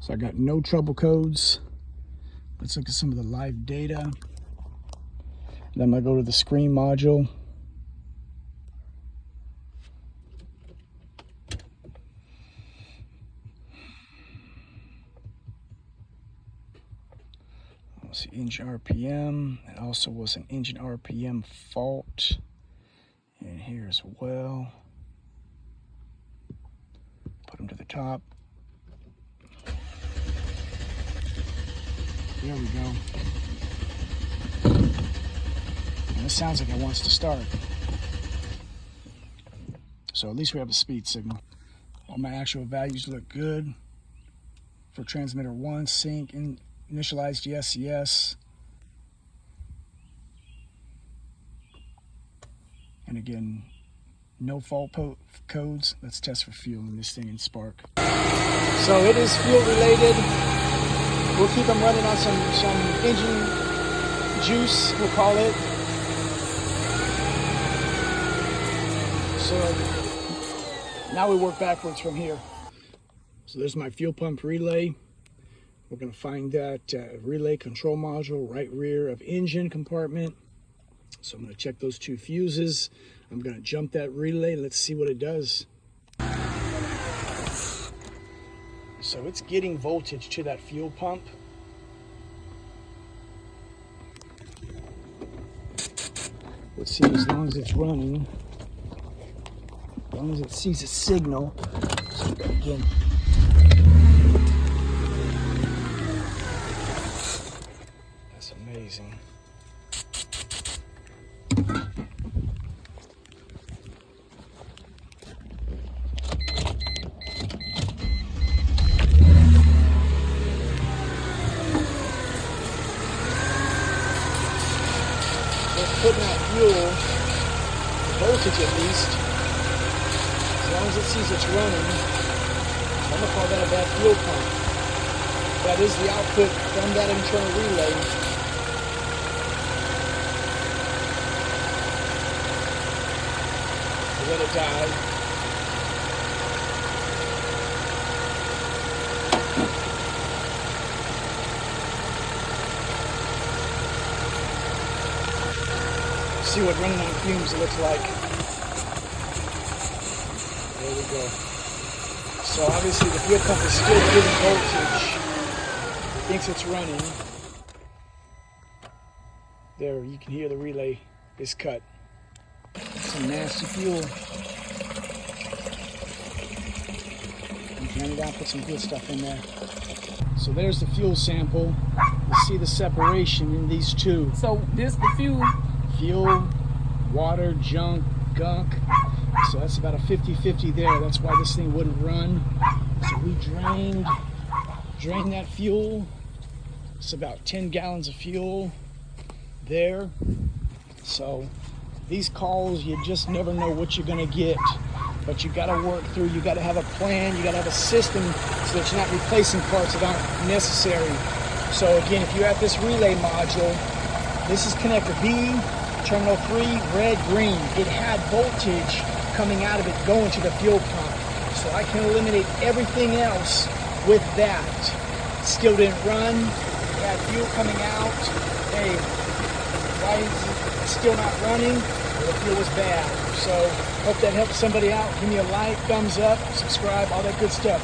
So I got no trouble codes. Let's look at some of the live data. Then I'm gonna go to the screen module. Let's see, engine RPM. It also was an engine RPM fault in here as well. Put them to the top. There we go. And it sounds like it wants to start. So at least we have a speed signal. All my actual values look good. For transmitter 1, sync, initialized, yes. And again, no fault codes. Let's test for fuel in this thing in Spark. So it is fuel related. We'll keep them running on some engine juice, we'll call it. So now we work backwards from here. So there's my fuel pump relay. We're going to find that relay control module, right rear of engine compartment. So I'm going to check those 2 fuses. I'm going to jump that relay. Let's see what it does. So it's getting voltage to that fuel pump. Let's see, as long as it's running, as long as it sees a signal. So again, that's amazing. Putting out fuel, the voltage at least, as long as it sees it's running. So I'm going to call that a bad fuel pump. That is the output from that internal relay. So let it die. See what running on fumes looks like. There we go. So obviously the fuel pump is still giving voltage. It thinks it's running. There, you can hear the relay is cut. Some nasty fuel. And turn it out, put some good stuff in there. So there's the fuel sample. You see the separation in these 2. So this the fuel? Fuel, water, junk, gunk. So that's about a 50-50 there. That's why this thing wouldn't run. So we drained that fuel. It's about 10 gallons of fuel there. So these calls, you just never know what you're gonna get. But you gotta work through, you gotta have a plan, you gotta have a system so that you're not replacing parts that aren't necessary. So again, if you're at this relay module, this is connector B, terminal 3, red, green. It had voltage coming out of it going to the fuel pump. So I can eliminate everything else with that. Still didn't run. It had fuel coming out. Hey, why is it still not running? Well, the fuel was bad. So hope that helps somebody out. Give me a like, thumbs up, subscribe, all that good stuff.